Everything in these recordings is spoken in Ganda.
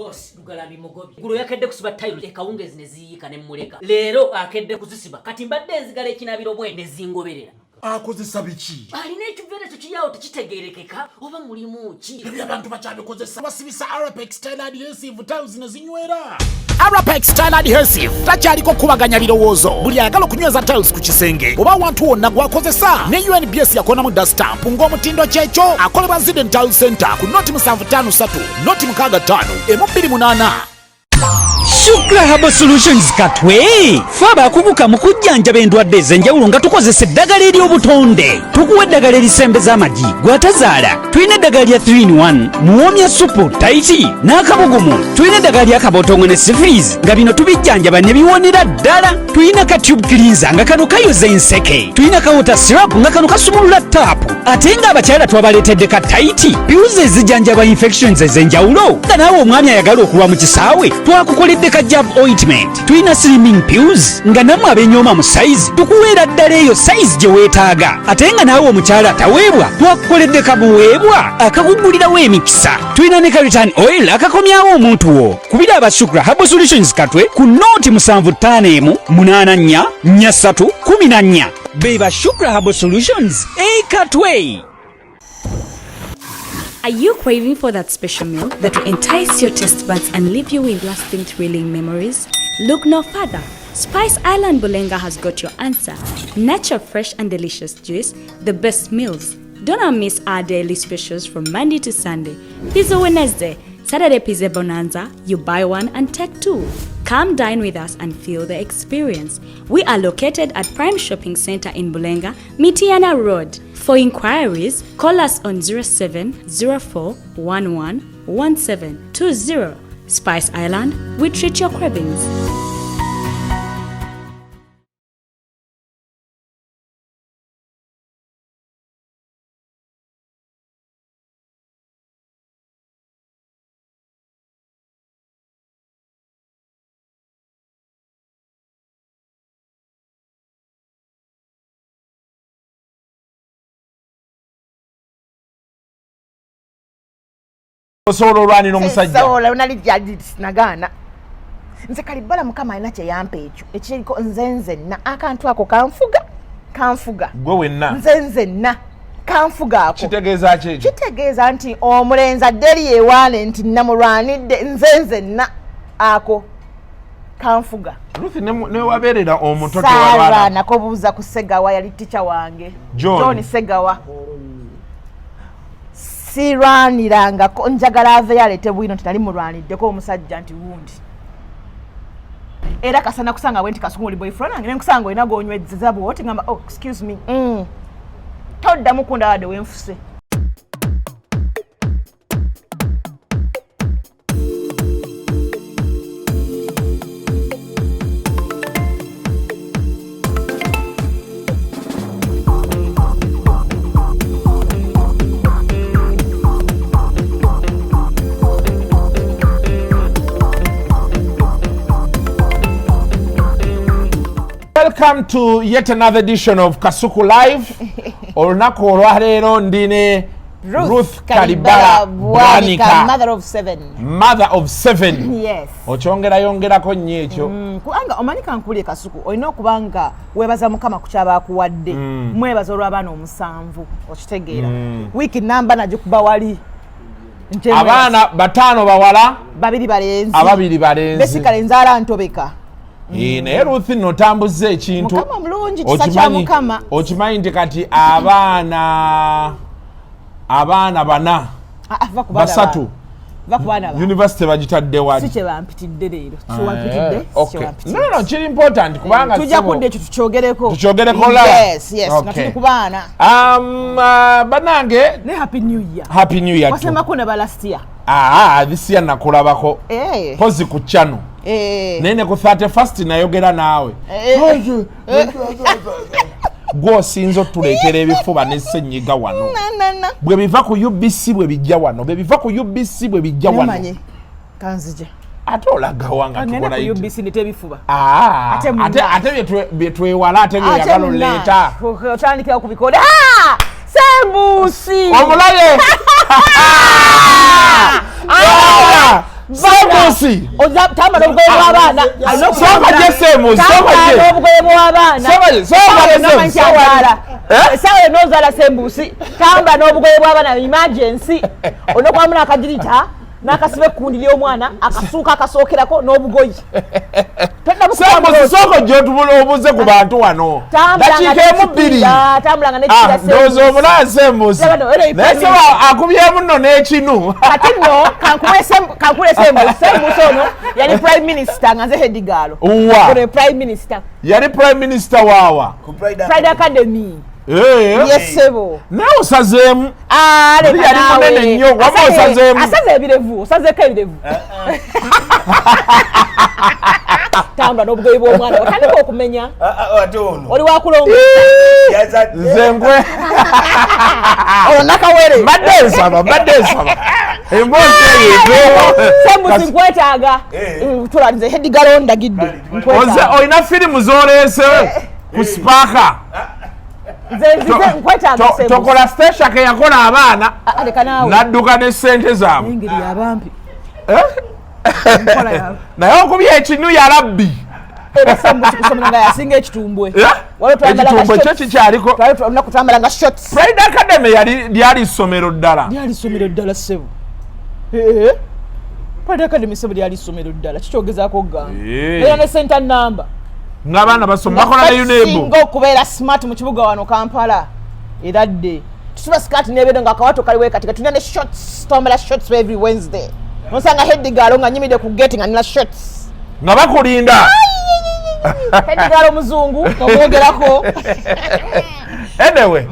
boss Lugalami Mugobi gulo yakedde kusiba tayiro ekawungezi ne ziyika ne muleka leero akedde kuzisiba kati mbadde enzigala ekinabiro bwe ne zingoberera akozesa biki alina ekiveera kyawo tekitegeerekeka oba mulimu ki ebyo abantu bakyabikozesa basibisa Arapex Style Adhesive tiles ne zinywera Arapex Style Adhesive takyaliko kubaganya birowoozo buli ayagala okunyweza tiles ku kisenge oba awantu wonna gwakozesa ne UNBS yakonamu dastamp ng'omutindo kyekyo akolebwa Zident Tile Center ku noti 753 noti 65 M28 Shukra Herbal Solutions Katwe faba akubuka mu kujjanjaba endwadde ez'enjawulo nga tukozesa eddagala ery'obutonde tukuwa eddagala erisembeza amagi gwatazaala tulina eddagala lya 3-in-1 muwoomya supu taiti n'akabugumu tulina eddagala lya kabotongwe ne syphilis nga bino tubijjanjaba ne biwonera ddala tulina ka tube cleanser nga kano kayoza enseke tulina ka water syrup nga kano kasumulula taapu ate ng'abakyala twabaleetedde ka taiti piuzi ezijjanjaba infections ez'enjawulo nga naawe omwami ayagala okulwa mu kisaawe twakukoledde ka jab ointment tulina slimming pills nga namwe abenyooma mu size tukuweera ddala eyo size gye weetaaga ate nga naawe omukyala ataweebwa twakukoledde kabuweebwa akakugulirawo emikisa tulina ne ka return oil akakomyawo omuntu wo kubira aba Shukra Herbal Solutions Katwe ku nooti 75844314 beba Shukra Herbal Solutions Katwe. Are you craving for that special meal that will entice your taste buds and leave you with lasting thrilling memories? Look no further. Spice Island Bulenga has got your answer. Natural, fresh and delicious juice, the best meals. Don't miss our daily specials from Monday to Sunday. Pizza Wednesday, Saturday Pizza Bonanza, you buy one and take two. Come dine with us and feel the experience. We are located at Prime Shopping Center in Bulenga, Mitiana Road. For inquiries, call us on 0704111720. Spice Island, we treat your cravings. Osobola olwanira Musajja. Sisobola unali jadi nagana. Nze Kalibala mukama alina kye yampa ekyo. Ekiriko nzenzenna akantu ako kanfuga. Gwe wenna. Nzenzenna kanfuga ako. Kitegeeza ki? Kitegeeza nti omulenzi adderi yewaane nti namulwanidde nzenzenna ako kanfuga. Ruth ne wabeerera omuto tewalwana. Nako buuza ku Segawa yali ticca wange. John Segawa. Sirwaniranga ko njagala ave yalete bwino tali mulwaniddeko omusajja nti wundi era kasana kusanga wenti Kasuku oli boyfriend nange nkusanga olina gonywezza bwoti ngamba oh excuse me todda mukunda wade wenfuse. Welcome to yet another edition of Kasuku Live. Olunaku olwaleero ndine Ruth Kalibala Bwanika, mother of 7. Mother of 7. Yes. Yongerako nnyo ekyo. Kubanga omanyi kankuli Kasuku olina okubanga weebaza Mukama ku kyaba akuwadde. Mwebaza olw'abaana 7 okitegeera. Wiiki namba nagikuba wali. Abaana 5 bawala, 2 balenzi. Ababiri balenzi. Besikale nzaala ntobeka. Naye Ruth notambuza ekintu. Mukama mulungi kisa kya Mukama. Okimanyi nti kati abaana 4 basatu university bagitadde wali. Si kye bampitidde leero. Si wampitidde? Si wampitidde. No, kiri important kubanga tujja kudde ekyo tukyogereko. Yes, nga tuli ku baana. Banange ne Happy New Year. Happy New Year. Wasemako ne last year. This year nakulabako. Pozi ku channel. Nene ku 31st nayogera naawe. Gwosinzo tuleekera ebifuba n'essenyiga wano. Bwe biva ku UBC bwe bijja wano. Bwe biva ku UBC bwe bijja wano. Nemanye kanzije. Ate olaga wanga tukola ite. UBC nite bifuba. Ate byetwewala ate byeyagala oleeta. Otandikira ku bikode. Sembusi. Omulaye. Sembusi. Tamba n'obugoye bw'abaana. Soka je Sembusi. Soka je. Tamba n'obugoye bw'abaana. Esawa enozaala Sembusi. Tamba n'obugoye bw'abaana emergency. Onokwamuna akagirita. N'akasibe kundi ly'omwana akasuuka akasookerako n'obugoyi. Sembusi soko gy'otubula obuze ku bantu wano. Dakiika emu bbiri. Tambulanga n'ekitira Sembusi. Ndowooza omulaba Sembusi. Naye seba akubyemu nno n'ekinu. Kati nno kankule Sembusi. Sembusi ono yali prime minister nga nze Hedigalo. Wa. Ono prime minister. Yali prime minister waawa. Pride Academy. Yes sebo. Naye osazeemu. Yali munene nnyo waba osazeemu. Asaze ebirevu. Osazeko ebirevu. Tamba n'obugoyi bw'omwana otandika okumenya. Oli wakulonga. Nze nkwe. Ono nakawere. Mbadde nsaba. Emboozi eyo. Sembusi nkwetaaga. Tulanize Hedigalo ndagidde. Nkwetaaga. Olina firimu z'oleese ku Sparker. Tokola station ke yakola abaana nadduka ne ssente zaabwe naye okubya ekinu yalabbi ekitumbwe kyo kikyaliko Pride Academy lyali ssomero ddala ssebo Pride Academy ssebo lyali ssomero ddala kikyogezaako ogamba era ne center number ng'abaana basoma bakola ne UNEB singa okubeera smart mu kibuga wano Kampala era dde tusiba skirt n'ebeedo ng'akawato kaliwo katika tulina ne shorts twambala shorts every Wednesday nosanga Hedigalo nga nyimidde ku gate nga nina shorts nga bakulinda Hedigalo muzungu omwogerako anyway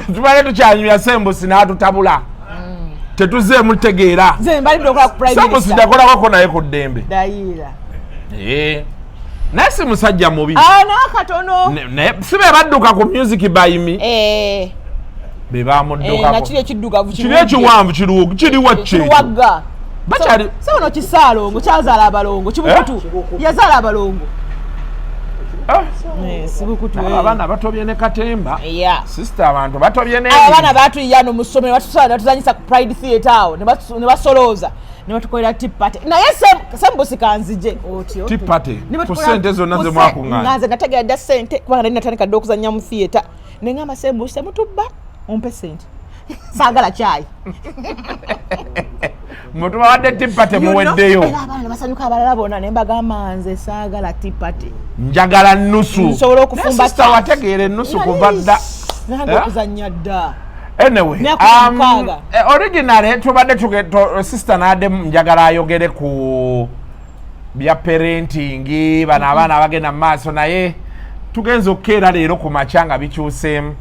tubale tukyanyumya Sembusi n'atutabula tetuzeemu tegeera nze mbalidde okola ku prime minister Sembusi jakolako naye ku ddembe dayira naye si musajja mubi nakatono naye si be badduka ku music by me be bamuddukako nakiri ekiddugavu kiri ekiwanvu kiriwa kiriwagga bakyali sewono kisaalongo kyazaala abalongo kibukutu yazaala abalongo sibukutu abaana batobye ne katemba sister abantu batobye ne abaana batuyano mu ssomero batusala batuzanyisa ku Pride Theatre awo ne basolooza ne batukolera tea party naye Sembusi kanzije otyo tea party ku ssente zonna ze mwakuŋŋaanya nze nategera dda ssente kubanga nali natandika dda okuzannya mu theatre ne ngamba Sembusi temutubba ompe ssente saagala kyayi mutuba wadde tea party muweddeyo abaana ne basanyuka abalala bonna ne mbagamba nze saagala tea party njagala nnusu nsobola okufumba sister wategeera ennusu kuva dda nange okuzannya dda anyway originally tubadde sister n'adde njagala ayogere ku bya parenting bano abaana abagenda mu maaso naye tugenza okukeera leero ku makya nga bikyuseemu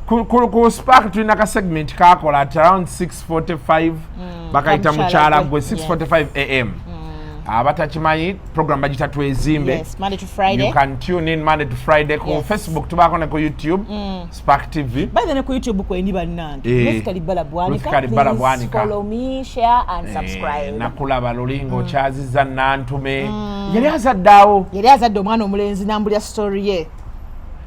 ku Spark tulina ka segment kakola at around 6:45 bakayita mukyala gwe 6:45 am abatakimanyi program bagita twezimbe Monday to Friday you can tune in Monday to Friday ku Facebook tubako ne ku YouTube Spark TV by the way ku YouTube ko ndi bannange Ruth Kalibala Bwanika follow me share and subscribe nakulaba lulingo kyaziza nantume yali azadde omwana omulenzi nambulya story ye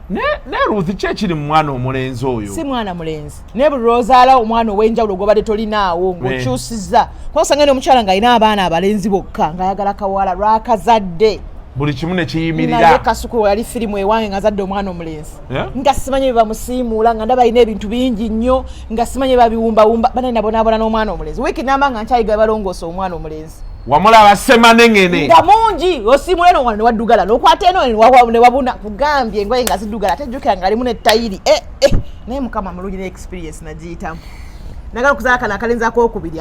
ne Ruth kyekiri mu mwana omulenzi oyo si mwana mulenzi ne bulozaala omwana ow'enjawulo gwobadde tolinaawo ng'okyusizza kwasanga ne omukyala ng'alina abaana abalenzi bokka ng'ayagala kawala lwakazadde buli kimu ne kiyimirira naye Kasuku yali firimu ewange ng'azadde omwana omulenzi nga simanyi bye bamusiimuula nga ndaba alina ebintu bingi nnyo nga simanyi bye babiwumbawumba bana nabonaabona n'omwana omulenzi wiiki namba nga nkyayiga balongoosa omwana omulenzi wamulaba semanengene nga mungi osiimula eno ne waddugala n'okwata eno ne wabuna kugambye engoye nga ziddugala ate jjukira ng'alimu n'ettayiri naye mukama mulungi ne experience nagiyitamu nagala okuzaala kano akalenzi akokubiri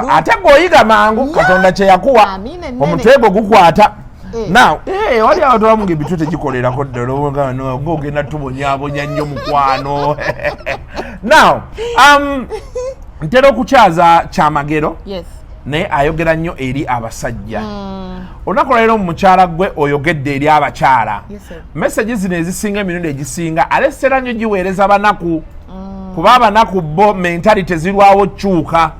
ate gweoyiga mangu katonda kye yakuwa omutwe gwo gukwata now wali abantu abamu ng'ebintu tegikolerako ddala ng'ogenda tubonyabonya nnyo mukwano now ntera okukyaza kyamagero naye ayogera nnyo eri abasajja olunaku lwaleero mu mukyala gwe oyogedde eri abakyala message zino ezisinga emirundi egisinga alesera nnyo giweereza banaku kuba abanaku bo mentality zirwawo kyuka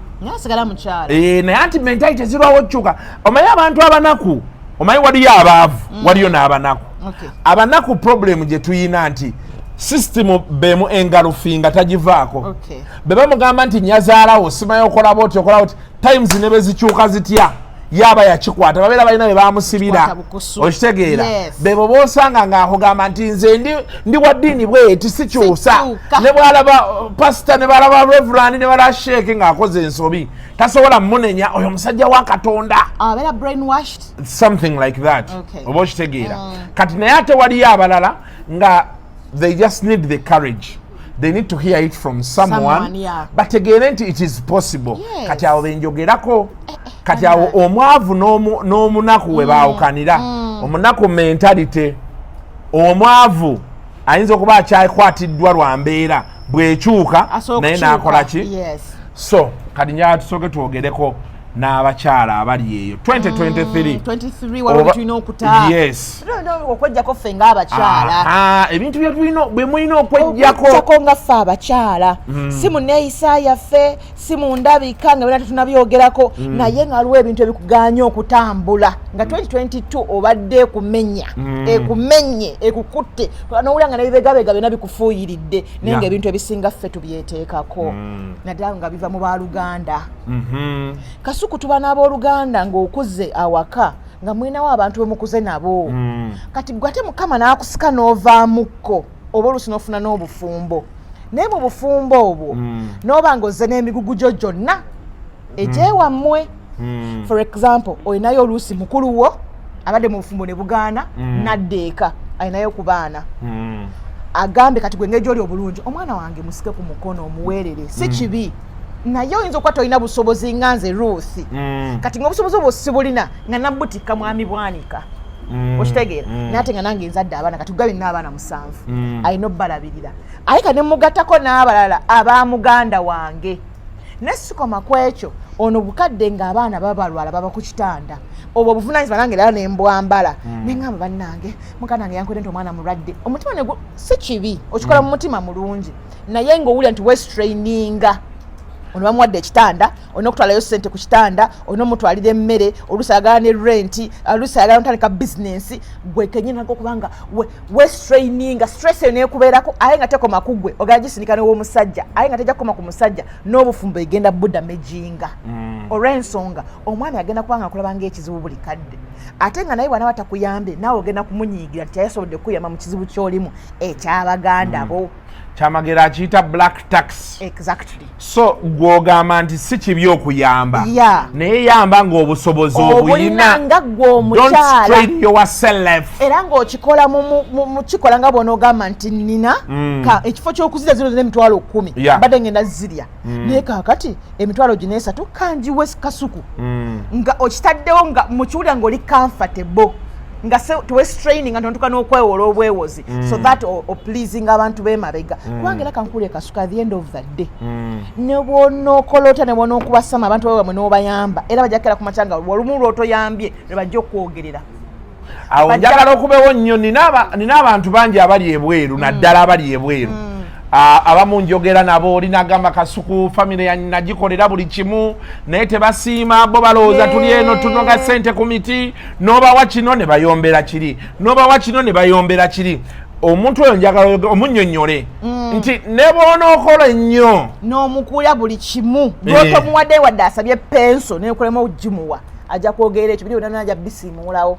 naye anti mentality zirwawo kyuka omanyi abantu abanaku omanyi waliyo abaavu waliyo n'abanaku abanaku problem gye tuyina nti system bemu engalufinga tagivaako. Okay. Beba mugamba nti nyazaalawo simayo okola boti times ne bezikyuka zitya yaba yakikwata babeera balina be bamusibira okitegeera bebo boosanga ng'akugamba nti nze ndi wa ddiini bweti sikyusa ne bwalaba pasita ne balaba reverand ne balaba sheeke ng'akoze ensobi tasobola munenya oyo musajja wa Katonda abeera brainwashed something like that oba okitegeera kati naye ate waliyo abalala nga they just need the courage. They need to hear it from someone yeah. But again it is possible. Yes. Kati awo benjogerako kati awo omwavu n'omunaku we baawukanira omunaku mentality omwavu ayinza okuba akyakwatiddwa lwa mbeera bwekyuka naye n'akola ki so kati njala tusooke twogereko n'abakyala abali eyo 2023 waliwo tulina okuta yes okwejjako ffe ng'abakyala ebintu bye mulina okwejjako nga ffe abakyala si mu neeyisa yaffe si mu ndabika nga bena tetunabyogerako naye ng'aliwo ebintu ebikuganya okutambula nga 2022 obadde ekumenye ekukutte n'owulira nga nebibegabega byonna bikufuuyiridde naye nga ebintu ebisinga ffe tubyeteekako naddala nga biva mu baaluganda Kasuku tuba n'abooluganda ng'okuze awaka nga mwinawo abantu bemukuze nabo kati gwe ate Mukama n'akusika n'ovaamuko oba oluusi n'ofuna n'obufumbo naye mu bufumbo obwo n'oba ng'ozze n'emigugu gyo gyonna egyewammwe for example olinayo oluusi mukulu wo abadde mu bufumbo ne bugaana nadda eka alinayo ku baana agambe kati gwe ng'egyoli obulungi omwana wange musike ku mukono omuweerere si kibi naye oyinza okuba tolina busobozi nga nze Ruth kati ng'obusobozi obwo sibulina nga nabbutikka mwami bwanika okitegeera naye ate nga nange nzadde abaana kati gugabye nina abaana 7 alina obbalabirira aye ka ne mugattako n'abalala abamuganda wange nesikoma ku ekyo ono bukadde ng'abaana babalwala baba ku kitanda obwo obuvunaanyizibwa nange era nembwambala neŋŋamba bannange muka nange yankwedde nti omwana mulwadde omutima ne si kibi okikola mu mutima mulungi naye ng'owulira nti westraininga ono bamuwadde ekitanda olina okutwalayo ssente ku kitanda olina omutwalira emmere oluusi ayagala ne renti oluusi ayagala ntandika bizinensi gwe kenyinako okubanga westraininga stress eyo neekubeerako aye nga tekoma ku gwe ogala gisindika n'ow'omusajja aye nga tejja kukoma ku musajja n'obufumbo egenda budda mejinga olw'ensonga omwana yagenda kubanga akulaba ng'ekizibu buli kadde ate nga naye bwana batakuyambye naawe ogenda kumunyiigira nti yasobodde kukuyamba mu kizibu ky'olimu ekyabaganda bo kyamagera akiyita black tax exactly so gwogamba nti si kibi okuyamba naye yamba ng'obusobozi obulina nga gwe omukyala era ng'okikola mukikola nga bw'onoogamba nti nina ekifo ky'okuzirya ziro zina emitwalo 10 mbadde ngenda zirya naye kaakati emitwalo 3 kanjiwe Kasuku nga okitaddewo nga mukiwulira ng'oli comfortable nga tuwestraining nga tontuka n'okwewola obwewozi so that pleasing abantu b'emabega kubanga era kankuulire Kasuku at the end of the day ne bw'onookola otya ne bw'onookubasama abantu bawe bamwe n'obayamba era bajakera ku makya nga olumu lw'otoyambye ne bajja okwogerera awo njagala okubeewo nnyo nina abantu bangi abali ebweru naddala abali ebweru abamu njogera nabo olinagamba Kasuku famire nagikolera buli kimu naye tebasiima bo balowooza tuli eno tunoga ssente ku miti n'obawa kino ne bayombera kiri n'obawa kino ne bayombera kiri omuntu oyo njagala omunnyonnyole nti ne bw'onookola ennyo n'omukuula buli kimu lw'otomuwadde wadde asabye penso neekolemu ogimuwa ajja kwogerera ekyo biri byonna najja bisiimuulawo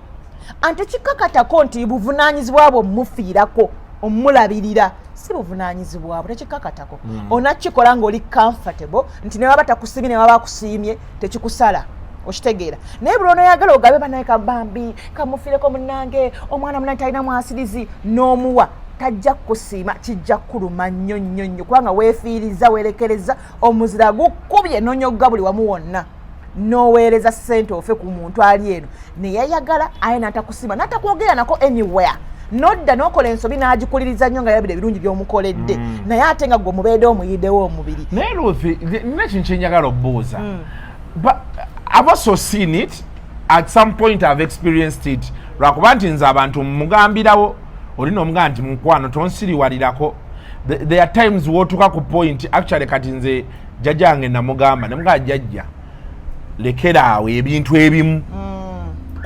anti kikakatako nti buvunaanyizibwa bwo mufiirako omulabirira si buvunaanyizibwa bwo tekikakatako onakikola ng'oli comfortable nti ne baba takusiimye ne baba bakusiimye tekikusala okitegeera naye buli onoyagala ogabe banaye kabambi kamufiireko munnange omwana munange talina mwasirizi n'omuwa tajja kukusiima kijja kuluma nnyo nnyo nnyo kubanga weefiiriza weerekereza omuzira gukubye n'onyogga buli wamu wonna n'oweereza ssente ofe ku muntu ali eno neyeyagala aye n'atakusiima n'atakwogera nako anywhere nodda n'okola ensobi n'agikuliriza nnyo nga yabira ebirungi by'omukoledde naye ate nga gwe omubeedde omuyiddewo omubiri naye Ruth nina kintu kyenjagala obbuuza but I've also seen it at some point I've experienced it lwakuba nti nze abantu mugambirawo olina omugamba nti mukwano tonsiriwalirako there are times wootuka ku point actually kati nze jjajjange namugamba nemugamba jjajja lekera awo ebintu ebimu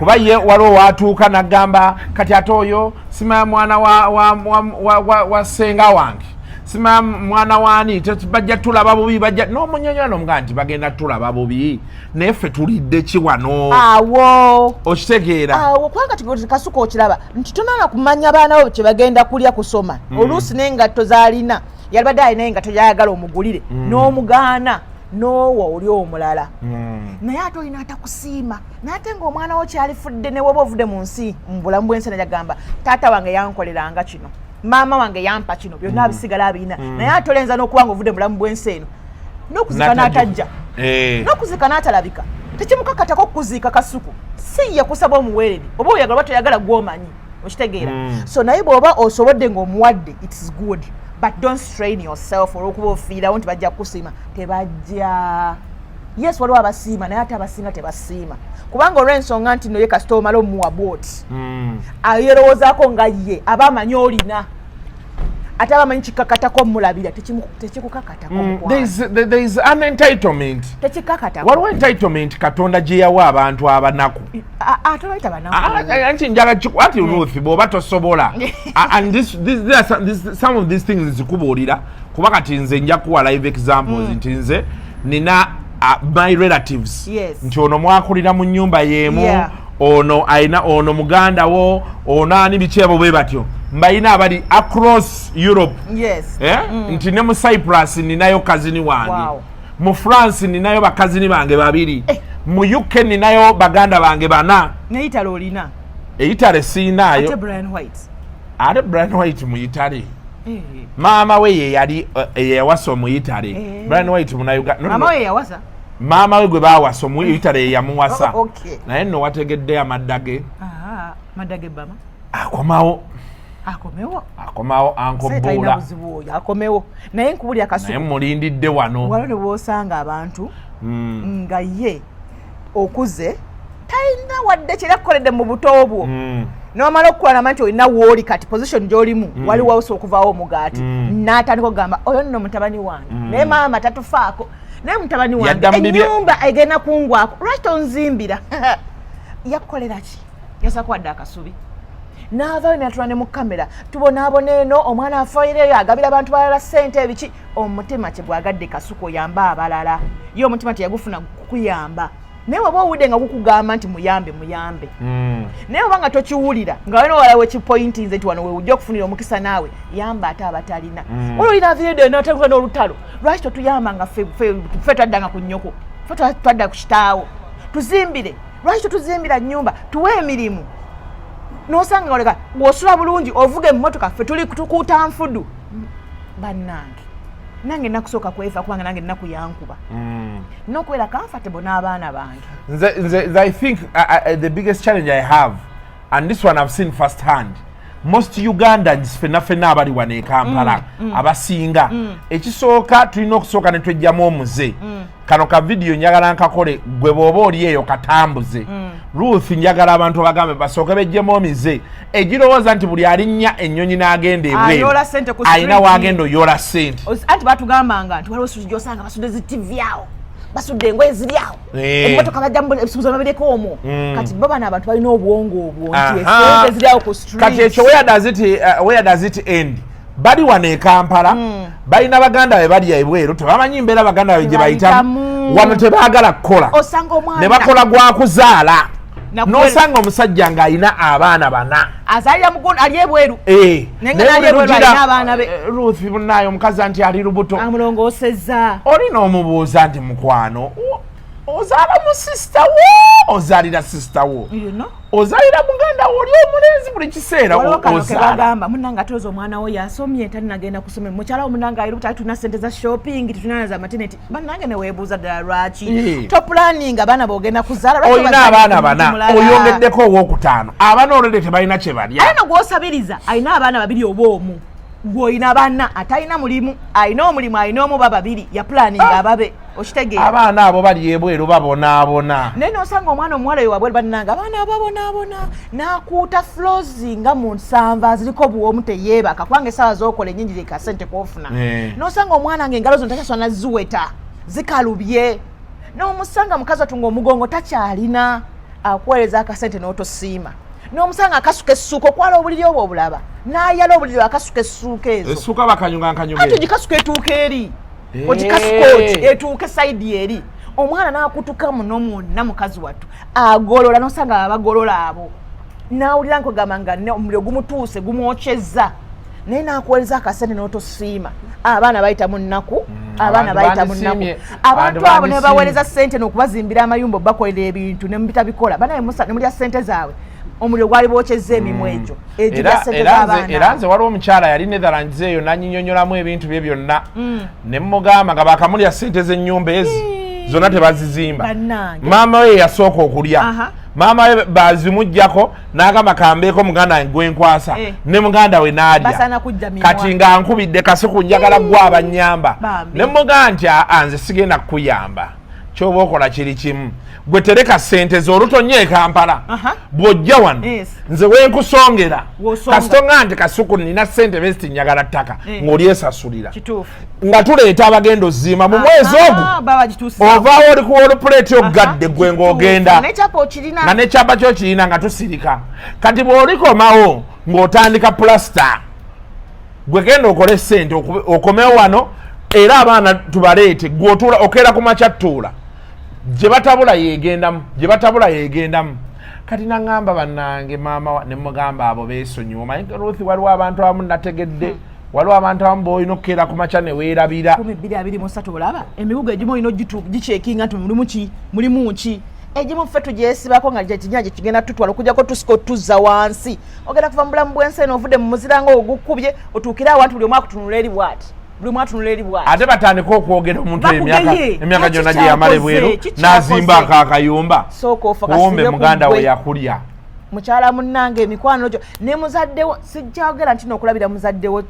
kuba ye waliwo watuuka n'agamba kati ate oyo simanya mwana wa ssenga wange simanya mwana waani bajja tulaba bubi bajja n'omunyonyola n'omugaa nti bagenda tulaba bubi naye ffe tulidde ki wano awo okitegeera awo kubanga tigoti Kasuku okiraba nti tonaana kumanya baana bo kye bagenda kulya kusoma oluusi n'engatto zaalina yalibadde alina engatto gyayagala omugulire n'omugaana n'owo oli omulala naye ate olina atakusiima naye ate ng'omwana wo kyalifudde ne woba ovudde mu nsi mu bulamu bw'ensi yagamba taata wange yankoleranga kino maama wange yampa kino byonna abisigala abirina naye ate olenza n'okuba nga ovudde mu bulamu bw'ensi eno n'okuzika n'atajja n'okuzika n'atalabika tekimukakatako okuziika Kasuku si ye kusaba omuweereri oba oyagala oba toyagala gw'omanyi okitegeera so naye bw'oba osobodde ng'omuwadde it is good but don't strain yourself olw'okuba ofiirawo nti bajja kukusiima tebajja yes waliwo abasiima naye ate abasinga tebasiima kubanga olw'ensonga nti noye kasita omala omuwa bwoti ayerowoozaako nga ye aba amanyi olina ate abamanyi kikakatako mulabira tekikukakatako there is an entitlement tekikakatako waliwo entitlement Katonda gye yawa abantu abanaku ate bayita banaku anti njala kikwati Ruth bw'oba tosobola and some of these things zikubuulira kuba kati nze nja kuwa live examples nti nze nina my relatives nti ono mwakulira mu nnyumba y'emu ono aina ono muganda wo ono ani bikyebo bwe batyo mbayina abali across Europe nti ne mu Cyprus ninayo kazini wange mu France ninayo bakazini bange babiri mu UK ninayo baganda bange bana ne Italy olina Italy siinayo ate Brian White mu Italy maama we ye yali yawasa mu Italy Brian White mu Uganda maama we yawasa maama we gwe baawasa mu Italy yamuwasa naye nno wategedde amaddage maddage bama akomawo ankoboola akomewo naye nkubulya Kasuku naye mulindidde wano waliwo ne bw'osanga abantu nga ye okuze talina wadde kyerakukoledde mu buto bwo n'omala okukulana nti olina wooli kati position gy'olimu waliwo awusa okuvaawo omugaati n'atandika okugamba oyo nno mutabani wange naye maama tatufaako naye mutabani wange ennyumba egenda kungwako lwaki tonzimbira yakukolera ki yasako wadde akasubi n'avaayo natula ne mu kamera tubonaabona eno omwana afaireyo agabira abantu balala ssente ebiki omutima kye gwagadde Kasuku oyamba abalala ye omutima teyagufuna kukuyamba naye waba owudde nga gukugamba nti muyambe naye oba nga tokiwulira nga wena walawo ekipointi nze nti wano weujja okufunira omukisa naawe yamba ate abatalina olwo olina video n'otandika n'olutalo lwaki totuyamba nga ffe twaddanga ku nnyoko ffe twadda ku kitaawo tuzimbire lwaki totuzimbira nnyumba tuwe emirimu n'osanga oleka bw'osula bulungi ovuga emmotoka ffe tuli tukuuta nfudu bannange nange nakusooka kwefa kubanga nange nnaku yankuba n'okubeera comfortable n'abaana bange nze I think the biggest challenge I have and this one I've seen first hand most Ugandans fenna abali wano e Kampala abasinga ekisooka tulina okusooka ne twejjamu omuze kano ka video njagala nkakole gwe bw'oba oli eyo katambuze Ruth njagala abantu bagambe basooke bejjemu omize egirowooza nti buli alinnya ennyonyi n'agenda ebweru alina wagenda oyola ssente anti batugambanga nti waliwo gyosanga basudde zi TV awo basudde engoye ziri awo emmotoka bajjamu ebisuubizo babireko omwo kati bo bano abantu balina obwongo obwo nti esente ziri awo ku street kati ekyo where does it end bali wano e Kampala balina baganda be bali ebweru tebamanyi mbeera baganda be gye bayitamu wano tebaagala kukola ne bakola gwa kuzaala n'osanga omusajja ng'alina abaana bana azalira mugondo ali ebweru Ruth bunayo omukazi nti ali lubuto amulongoosezza olina omubuuza nti mukwano ozaala mu sisita wo ozaalira sisita wo ozaalira muganda wo oli omulenzi buli kiseera ozaala munanga atoza omwana wo yasomye talinagenda kusoma mukyala wo munanga ali butali tulina ssente za shopping tulina za maternity bannange ne weebuuza ddala lwaki topulaninga abaana boogenda kuzaala olina abaana bana oyongeddeko owokutaano abaana olwedde tebalina kye balya alina gw'osabiriza alina abaana babiri oba omu gw'olina banna atalina mulimu alina omulimu alina omu ba babiri yapulaninga ababe okitegeera abaana abo bali ebweru babonaabona naye n'osanga omwana omuwala oyo wabweru bannanga abaana babonaabona n'akuuta floors nga mu 7 ziriko buwomu teyeebaka kubanga essaawa z'okola ennyingi leka ssente kwofuna n'osanga omwana ng'engalo zo takyasona ziweta zikalubye n'omusanga mukazi atunga omugongo takyalina akuweereza akasente n'otosiima n'omusanga akasuka essuuka okwala obuliri obwo obulaba n'ayala obuliri akasuka essuuka ezo essuuka bakanyuga ate ogikasuka etuuka eri ogikasuka oti etuuka sayidi eri omwana n'akutuka muno mwonna mukazi wattu agolola n'osanga abagolola abo n'awulira nkogamba nga omuliro gumutuuse gumwokyezza naye n'akuweereza akasente n'otosiima abaana bayita mu nnaku abaana bayita mu nnaku abantu abo ne baweereza ssente n'okubazimbira amayumba bakolera ebintu ne mubitabikola banaye musa ne mulya ssente zaabwe omuliro gwali bwokyezza emimu egyo era nze waliwo omukyala yali Netherlands eyo nanyinyonyolamu ebintu bye byonna ne mugamba nga bakamulya ssente z'ennyumba ezi zonna tebazizimba maama we yasooka okulya maama we bazimuggyako n'agamba kambeeko muganda wange gwenkwasa ne muganda we n'alya kati nga nkubidde Kasuku njagala gwa abanyamba ne mugamba nti nze sigenda kukuyamba kyoba okola kiri kimu gwe tereka ssente zo olutonye e Kampala bw'ojja wano nze wenkusongera kasitonga nti Kasuku nina ssente besti njagala ttaka ng'olyesasulira nga tuleeta abagenda ozima mu mwezi ogwo ovaawo oli ku wolupuleeti ogadde gwe ng'ogenda nga nekyapa kyo kirina nga tusirika kati bw'olikomawo ng'otandika pulasita gwe genda okole ssente okomewo wano era abaana tubaleete gwe okeera ku makya ttuula gye batabula yegendamu kati naŋŋamba bannange maama ne mugamba abo beesonyiwa omanyi Ruth waliwo abantu abamu nategedde waliwo abantu abamu b'olina okukeera ku makya ne weerabira 223 olaba emibugo egimu olina ogikyekinga nti mulimu ki egimu ffe tugyesibako nga gyekinya gye kigenda tutwala okujjako tusika otuzza wansi ogenda kuva mu bulamu bw'ensi eno ovudde mu muzira nga ogukubye otuukire awo anti buli omu akutunula eri bw'ati ate batandika okwogera omuntu emyaka gyonna gye yamala ebweru n'azimba akakayumba kuwumbe muganda we yakulya mukyala munnange emikwano gyo ne muzaddewo sijjagera nti n'okulabira muzaddewo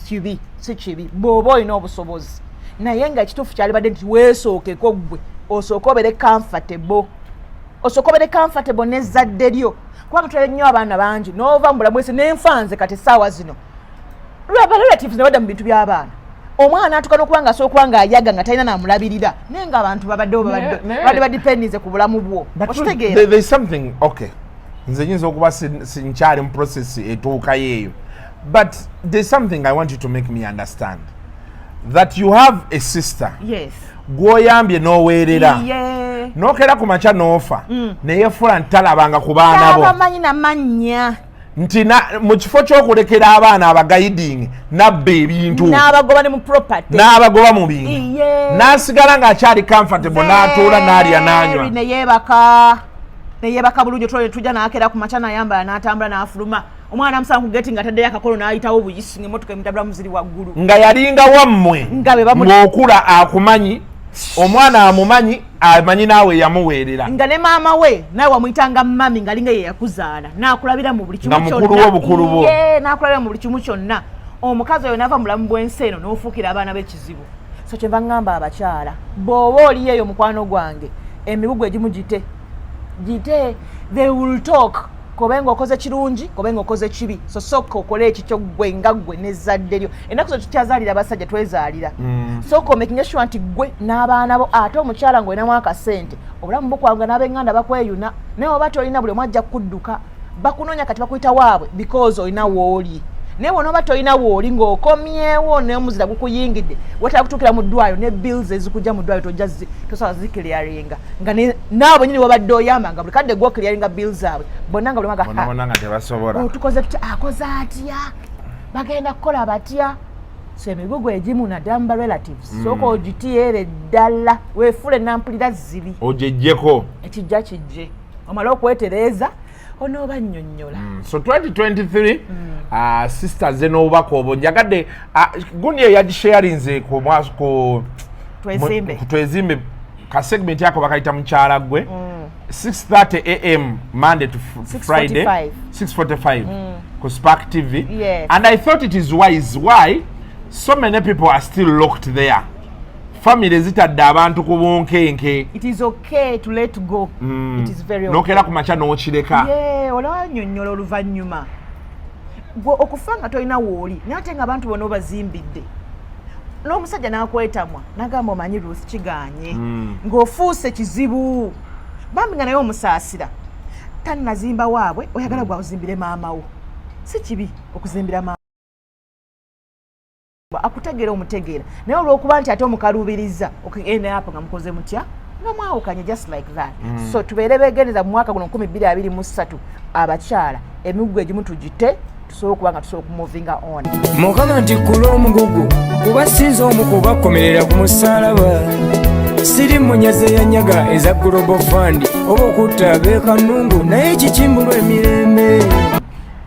kibi si kibi bw'oba olina obusobozi naye nga ekituufu kyalibadde nti weesookeko ggwe osooke obeere comfortable n'ezzadde lyo kubanga tulere nnyo abaana bangi n'ova mu bulamu bw'ensi n'enfanze kati essaawa zino relatives ne badda mu bintu by'abaana omwana atuka n'okuba nga asookuba ng'ayaga nga talina n'amulabirira naye ng'abantu babaddewo badde badipendinze ku bulamu bwo okitegeera there's something okay nze nyinza okuba sinkyali mu process etuukayo eyo but there's something I want you to make me understand that you have a sister gw'oyambye n'oweerera n'okeera ku makya n'ofa neyeefula ntalabanga ku baana bo abamanyi namannya nti mu kifo ky'okulekera abaana abagayidingi nabba ebintu n'abagoba mu bintu n'asigala ng'akyali comfortable n'atuula n'alya n'anywa neyeebaka bulungi tujja n'akeera ku makya n'ayambala n'atambula n'afuluma omwana amusanga ku geti nga ataddeyo akakolo n'ayitawo obuyisi ng'emmotoka emutabula muziri waggulu nga yalinga wammwe ng'okula akumanyi omwana amumanyi amanyi naawe yamuweerera nga ne maama we nawe wamuyitanga mami ngalinga ye yakuzaala n'akulabira mu buli kimu n'akulabira mu buli kimu kyonna omukazi oyo n'ava mulamu bw'ensi eno n'ofuukira abaana b'ekizibu so kyenva ŋŋamba abakyala bw'oba oli eyo mukwano gwange emibugo egimu gite they will talk kobenga okoze kirungi kobenga okoze kibi so sokka okole ekikyo gwe nga gwe n'ezzadde lyo ennaku zo tukyazaalira abasajja twezaalira sokka omaking sure nti gwe n'abaana bo ate omukyala ng'olinamu akasente obulamu bukwanga n'ab'eŋŋanda bakweyuna naye oba tolina buli omu ajja kudduka bakunoonya kati bakuyita waabwe because olina wooli naye wonooba tolina wooli ng'okomyewo n'omuzira gukuyingidde wetala kutuukira mu ddwaliro ne bills ezikujja mu ddwaliro tosobola zikiryaringa nga naawe nyini wabadde oyamba nga buli kadde gwokiryaringa bills zaabwe bonna nga nga tebasobola tukoze tuti akoze atya bagenda kukola batya so emigugu egimu naddala relatives sooka ogitiyeere ddala weefule nampulira zibi ogyeggyeko ekijja kijje omala okwetereeza onooba nnyonnyola so 2023 sisters ze n'obubaka obwo njagadde gundi eyo yagisharinze ku twezimbe ka segment yako bakayita mukyala gwe 6:30 am Monday to Friday 6:45 ku Spark TV and I thought it is wise why so many people are still locked there family zitadde abantu ku bunkenke it is okay to let go it is very okay nokera ku makya n'okireka olaba nnyonnyola oluvannyuma gwe okufa nga tolina wooli nate nga abantu bonna obazimbidde n'omusajja n'akwetamwa n'agamba omanyi Ruth kiganye ng'ofuuse kizibu bambi nga naye omusaasira tannazimba waabwe oyagala gwa ozimbire maama wo si kibi okuzimbira maama akutegeera omutegeera naye olw'okuba nti ate omukaluubiriza okugenda apo nga mukoze mutya nga mwawukanye just like that so tubeere beegendeza mu mwaka guno 2023 abakyala emigugu egimu tugite tusobola okuba nga tusobola okumuvinga on mukama nti kula omugugu kuba sinza omu kubakomerera ku musaalaba siri munyaze yanyaga eza global fund oba okutta abeekanungu naye kikimbulwa emirembe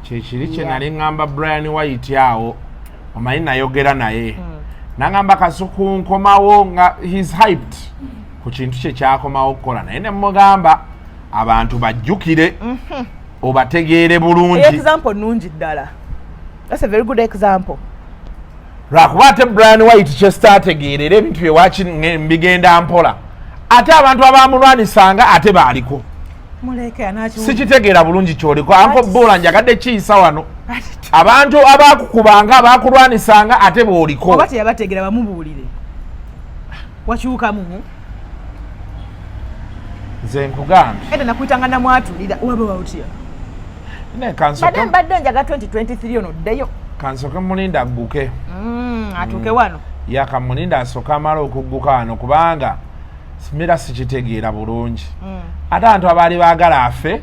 kyekiri kye nali ŋŋamba Brian White awo omanyi nayogera naye naŋŋamba Kasuku nkomawo nga he's hyped ku kintu kye kyakomawo okukola naye ne mugamba abantu bajjukire obategeere bulungi example nungi ddala that's a very good example lwakuba ate Brian White kyesitaategeerera ebintu byewaki mbigenda mpola ate abantu abamulwanisanga ate baaliko sikitegeera bulungi kyoliko anko boola njagadde kiyisa wano abantu abakukubanga abakulwanisanga ate booliko oba teyabategeera bamubuulire wakyukamu nze nkugambye era nakuyitanga namwatulira waba wawutya badde mbadde njaga 2023 ono ddeyo kansoke mulinda agguke atuuke wano yakamulinda asooka amala okugguka wano kubanga simira sikitegeera bulungi ate abantu abaali baagala afe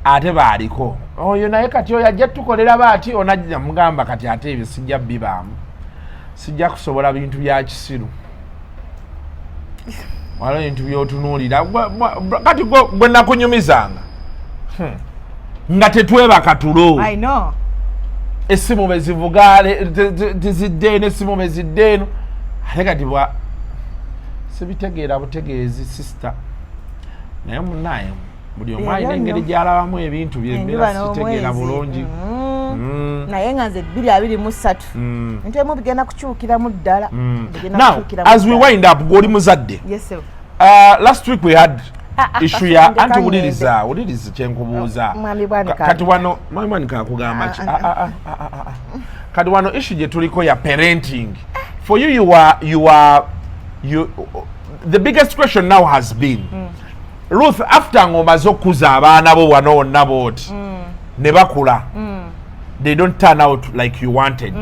ate baaliko oyo naye kati oyo ajja tukolera baati onajja mugamba kati ate ebyo sijja bibaamu sijja kusobola bintu bya kisiru waliwo ebintu byotunuulira kati gwe nakunyumizanga nga tetwebaka tulo essimu bezivuga tiziddeeno essimu beziddeeno ate kati sibitegeera butegeezi sisita naye munaye buli omu alina engeri gy'alabamu ebintu byembeera sitegeera bulungi naye nga nze 2023 bintu ebimu bigenda kukyukiramu ddala. Now as we wind up goli muzadde, last week we had issue ya antiwuliriza kyenkubuuza kati wano mwami kakugamba ki kati wano issue gye tuliko ya parenting. For you the biggest question now has been Ruth, after ngomaze okuza abaana bo wano wonna booti ne bakula, they don't turn out like you wanted,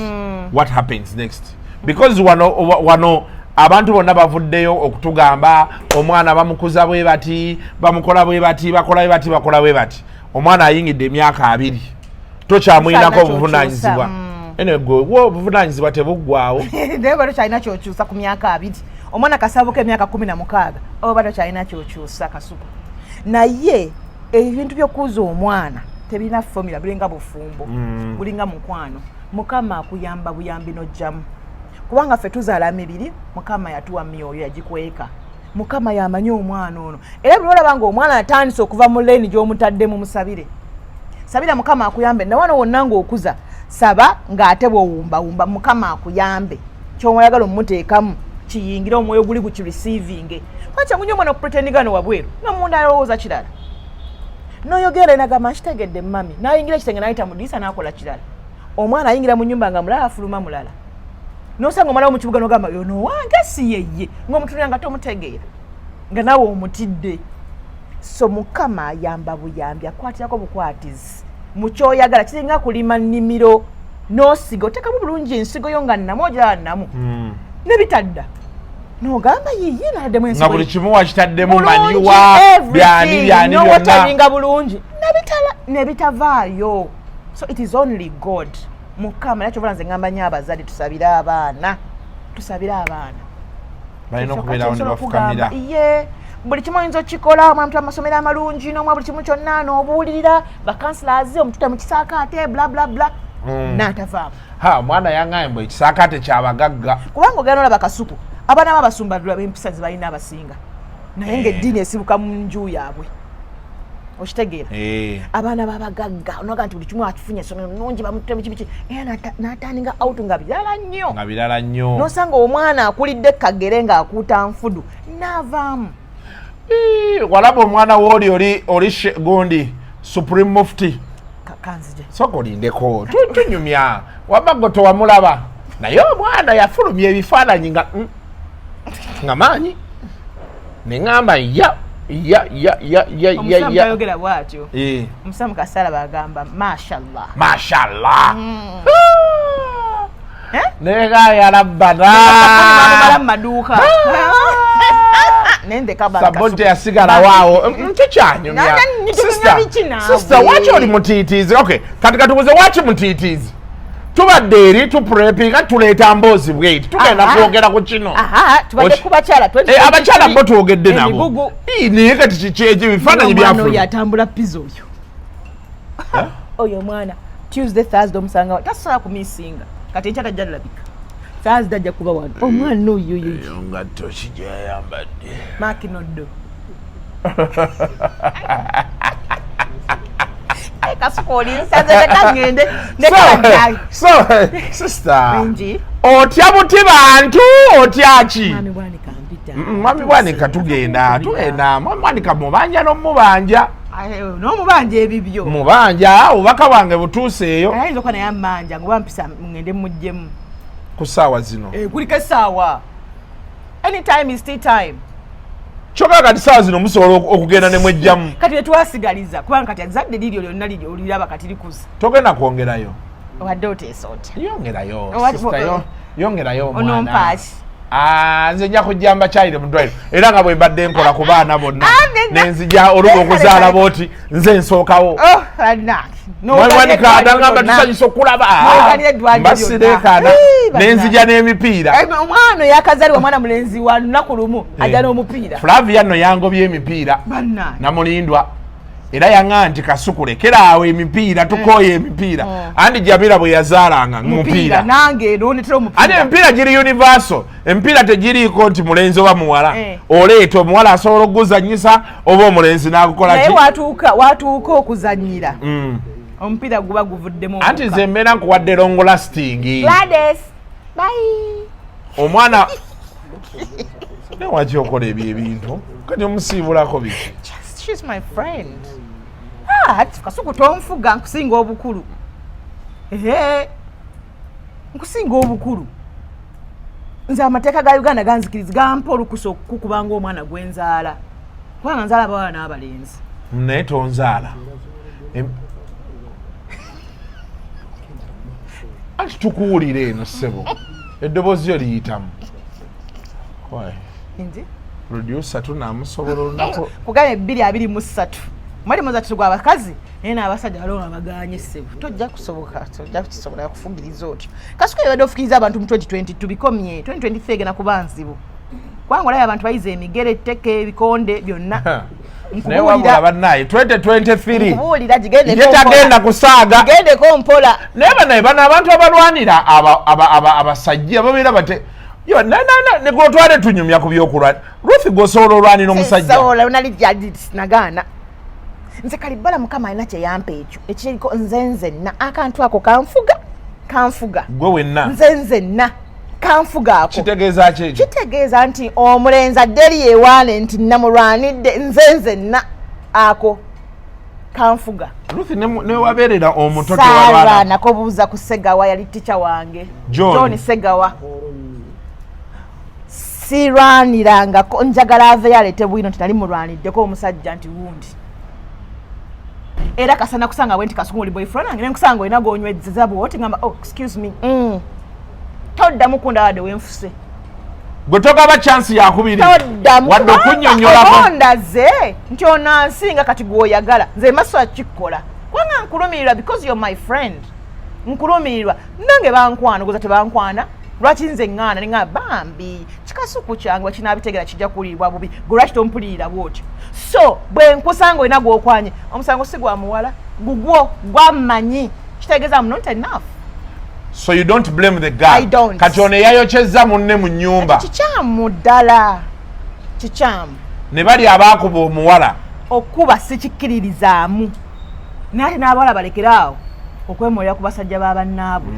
what happens next? Because wano abantu bonna bavuddeyo okutugamba omwana bamukuza bwe bati, bamukola bwe bati, bakola bwe bati, omwana ayingidde emyaka 2 tokyamuyinako obuvunanyizibwa. Anyway, obuvunanyizibwa tebuggwaawo naye bado kyalina kyokyusa ku myaka 2. Omwana kasabuko emyaka 16 oba bado kyalina kyokyusa Kasuku. Naye ebintu by'okuuza omwana tebirina formula, biringa bufumbo, bulinga mukwano. Mukama akuyamba buyambi n'ojjamu. Kubanga ffe tuzaala mibiri, Mukama yatuwa myoyo yagikweka. Mukama yamanyi omwana ono. Era buli olabanga omwana atandise okuva mu lane gy'omutadde mu musabire. Sabira Mukama akuyambe. Na wano wonna ng'okuza saba ng'ate bw'owumba Mukama akuyambe. Ky'oyagala omuteekamu kiyingira omwoyo guli ku receiving. Kwacha munyo mwana okupretendinga no wabweru. N'omunda alowooza kirala. N'oyogera n'agamba nkitegedde mami. N'ayingira kitenge n'ayita mu ddiisa n'akola kirala. Omwana ayingira mu nnyumba nga mulala afuluma mulala. N'osanga omwana mu kibuga n'ogamba yono wange si yeye. Ng'omutunira nga tomutegeera. Nga nawe omutidde. So Mukama ayamba buyambi, akwatirako bukwatizi. Mu kyoyagala kiringa kulima nnimiro n'osiga otekamu bulungi ensigo yo nga namoja namu. Nebitadda. N'ogamba yiye n'addemu ensigo. Nga buli kimu wakitaddemu maniwa byani byonna. N'owataringa bulungi. Nebitavaayo. So it is only God. Mukama era kyovala nze ngamba nnyo abazadde tusabire abaana. Balina okubeerawo ne bafukamira. Iye. Buli kimu oyinza okikola, omwana amasomero amalungi n'omwa buli kimu kyonna n'obuulirira bakansilazi omututa mu kisaakaate bla bla bla n'atavaamu. Omwana yaŋŋambye mbwe ekisaakaate kyabagagga. Kubanga ogenda olaba Kasuku, abaana b'abasumba b'empisa ze balina abasinga. Naye ng'eddiini esibuka mu nju yaabwe. Okitegeera? Abaana b'abagagga onoga nti buli kimu akifunye essomero nnungi bamutte mu kibiki era n'atandinga out nga birala nnyo. N'osanga omwana akulidde kagere ng'akuuta nfudu n'avaamu. Walaba omwana wooli gundi Supreme Mufti kanzije soko lindeko tunyumya wabaggo towamulaba naye omwana yafulumya ebifaananyi nga maanyi ne ŋŋamba ya Omusamu tayogera bwatyo. Omusamu Kasala bagamba mashallah. Nega yalabbana. Mala maduuka. Nende kabanga. Sabonte yasigala waawo. Ntikyanyumya. Sister, wachi oli mutiitiizi? Okay, kati tubuze wachi mutiitiizi? Tubadde eri tuprepinga tuleeta mboozi bweti tugenda kwogera ku kino. Tubadde ku bakyala. Abakyala bo twogedde nabo. Naye kati kiki bifaananyi byafuna. Omwana yatambula pizza oyo. Oyo mwana Tuesday Thursday omusanga tasobola kumisinga. Kati ekyata jalabika. Thursday ajja kuba wano. Omwana oyo ngatto kijayambadde. Makinoddo. So, sister, otya buti bantu otya ki? Mami Bwanika tugenda Mami Bwanika mubanja n'omubanja. N'omubanja ebibyo. Mubanja obubaka bwange butuuseeyo. Ayinza okuba naye amanja ngoba mpisa ngende mujjemu. Ku ssaawa zino. Kuliko essaawa. Anytime is tea time. Choka kati saa zino musobola okugenda ne mwejjamu. Kati twasigaliza kubanga kati azadde liryo lyonna liri oliraba kati likuza. Togenda kwongerayo. Wadde oteesoote. Yongerayo. Sister yongerayo omwana. Onompaasi. Nze nja kujjamba kyayire mu ddwaliro era nga bwe mbadde nkola ku baana bonna nenzija oluba okuzaala booti nze nsookawo. Mwanika adangamba tusanyusa okulaba mbasireekaana nenzija n'emipiira. Omwana yakazaliwa omwana mulenzi wa lunaku lumu ajja n'omupiira. Flavia nno yangobya emipiira namulindwa era yaŋŋamba nti Kasuku lekeraawo emipiira tukooye emipiira andi Jamila bwe yazaalanga mupiira nange n'onetera omupiira ate emipiira giri universal emipiira tegiriiko nti mulenzi oba muwala oleeta omuwala asobola okuguzannyisa oba omulenzi n'agukola ki naye watuuka okuzannyira omupiira guba guvuddemu anti nze mbeera nkuwadde long lasting Gladys bye omwana ne waki okola ebyo ebintu kati omusiibulako biki. She's my friend. Kasuku tonfuga nkusinga obukulu. Nkusinga obukulu. Nze amateeka ga Uganda ganzikiriza gampa olukusa okukubanga omwana gwenzaala. Kubanga nzaala abawala n'abalenzi. Naye tonzaala. Anti tukuwulire eno ssebo. Eddoboozi yo liyitamu. Nzi? Producer tunamusobola olunaku. Kuganya 223. Mwali muzatu gwa bakazi naye n'abasajja balonga baganye ssebo. Tojja kusobola kufugiriza otyo. Kasuku yabadde ofukiriza abantu mu 2022 bikomye. 2023 egenda kuba nzibu. Kubanga olaba abantu bayize emigere etteke ebikonde byonna. Naye wabula bannaye 2023 nkubuulira gigende tagenda kusaaga gigendeko mpola naye banaye bano abantu abalwanira abasajja babeera bate yo ne gwotwale tunyumya ku byokulwana Ruth gwosobola olwanira omusajja sobola nali nagaana nze Kalibala mukama alina kye yampa ekyo ekiriko nzenzenna akantu ako kanfuga gwe wenna nzenzenna kanfuga ako kitegeeza ki ekyo kitegeeza nti omulenzi adderi yewaane nti namulwanidde nzenzenna ako kanfuga Ruth ne wabeerera omuto tewalwana nako buuza ku Segawa yali tica wange John Segawa sirwanirangako njagala ave yalete bwino nti nali mulwaniddeko omusajja nti wundi era kasana kusanga bwe nti Kasuku oli boyfriend nange nkusanga olina gonywezeza bwoti ngamba oh excuse me todda mukunda wadde wenfuse gwe togaba chance yakubiri wadde okunnyonnyolako ondaze nti onansinga kati gwoyagala nze maso akikola kubanga nkulumirirwa because you're my friend nkulumirirwa nange bankwana goza tebankwana lwaki nze ŋŋaana ne ŋŋamba bambi Kikasuku kyange kinaabitegera kijja kuliibwa bubi gwe lwaki tompulirira bwotyo so bwe nkusanga olina gwokwanye omusango si gwa muwala gugwo gwammanyi kitegeeza I'm not enough. So you don't blame the guy. I don't. Kati ono yayokyezza munne mu nnyumba. Kikyamu ddala. Kikyamu. Ne bali abaakuba omuwala. Okuba sikikkiririzaamu. Naye n'abawala balekeraawo okwemolera ku basajja b'abannaabwe.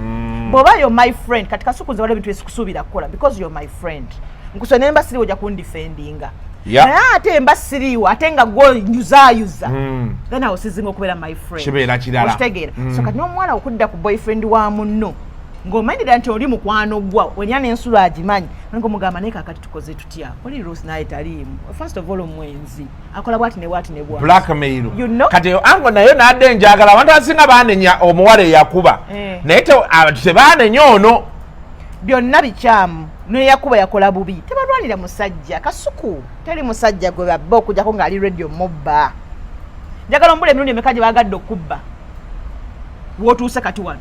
Bw'oba you're my friend kati Kasuku nze waliwo ebintu ebisikusuubira kukola because you're my friend. Nkusaba nemba siriiwo ojja kundifendinga. Naye ate emba siriiwo ate nga gw'onyuzaayuza. Then awo sizinga okubeera my friend. Kibeera kirala. Okitegeera. So kati n'omuwala okudda ku boyfriend wa munno ng'omanyira nti oli mukwano gwa wenya n'ensula agimanyi ng'omugamba naye kaakati tukoze tutya oli Ruth naye taliimu first of all omwenzi akola bwati ne bwati ne bwati blackmail you know? Kati ango nayo nadde njagala abantu asinga baanenya omuwala eyakuba naye tebaanenya ono byonna bikyamu neyakuba yakola bubi tebalwanira musajja Kasuku teri musajja gwe babba okujjako ng'ali radio mobba njagala ombula emirundi emeka gye baagadde okubba wootuuse kati wano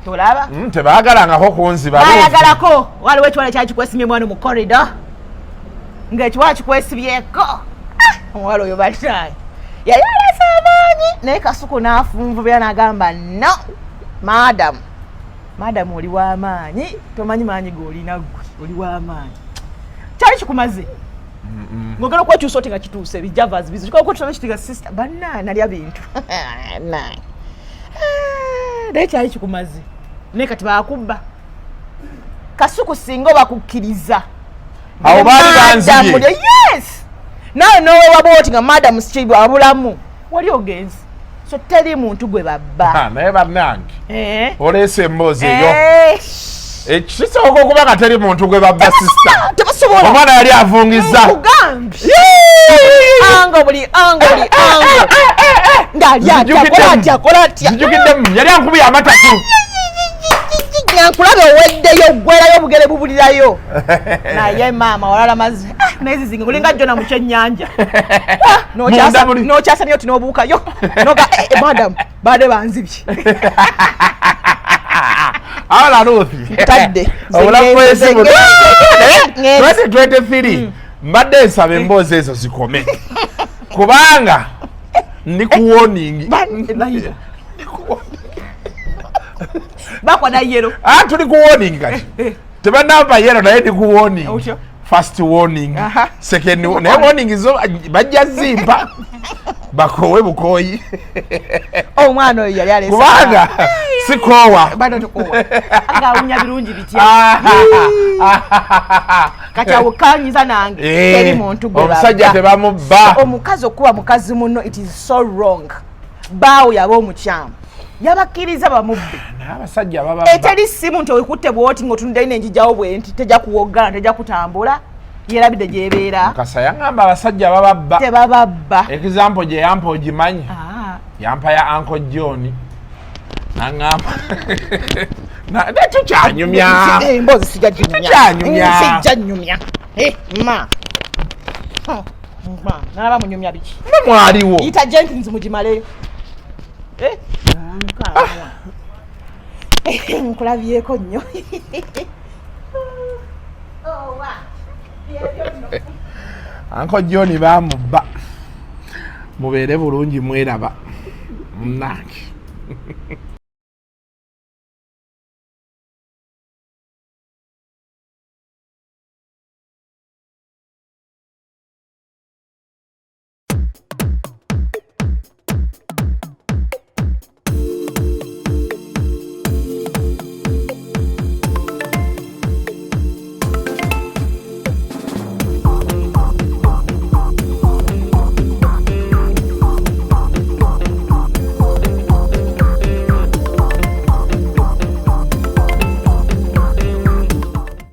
tolaba tebaagalangako kunziba bayagalako waliwo ekiwala kyali kikwesimye mwana mu corridor ng'ekiwala kikwesibyeko omuwala oyo balinaye yali alasa amaanyi naye Kasuku n'afunvubira n'agamba no madamu oli w'amaanyi tomanyi maanyi g'olina gwe oli w'amaanyi kyali kikumaze ng'ogenda okwekyusa oti nga kituuse bijavas bizi kikola okwetusa nekitiga sister bannaye nalya bintu naye kyali kikumaze naye kati baakubba Kasuku singa bakukkiriza awo baali banzibye yes nawe noweewaba oti nga madamu sikibu abulamu wali ogenzi so teri muntu gwe babba naye bannange oleese emboozi eyo ekisooka okuba nga teri muntu gwe babba sisita tebasobola omwana yali avungiza ango buli ango zijjukiddemu yali ankubye amatatu nyankulabe oweddeyo gwerayo obugere bubulirayo naye maama walala mazzi naye zizinga olinga jjona mu kyennyanja nokyasa niyo tinobuukayo noga madamu baade banzibye awala Ruth tadde obulakwesimu 2023 mbadde nsaba emboozi ezo zikome kubanga ndi ku warning bakwana yero tuli ku warning kati tebanamba yero naye ndi ku warning first warning second naye warning zo bajja zimpa bakowe bukoyi omwana oyo yali alesa kubanga sikowa bado tukowa agawunya birungi bitya kati awukanyiza nange teri muntu gwe omusajja tebamubba omukazi okuba mukazi muno it is so wrong baawo yaba omukyamu yabakkiriza bamubbe abasajja bababba eteri simu nti oyikutte bwoti ng'otunudde ine enjijjawo bwenti tejja kuwoggana tejja kutambula yerabidde gyebeera kasa yaŋŋamba abasajja bababba tebababba example gye yampa ogimanyi yampa ya Uncle John naŋŋamba tukyanyumya emboozi sijjanyumya nalaba munyumya biki mwaliwo yita Jenkins mugimaleyo nkulabyeko nnyo Uncle John bamubba mubeere bulungi mweraba munnange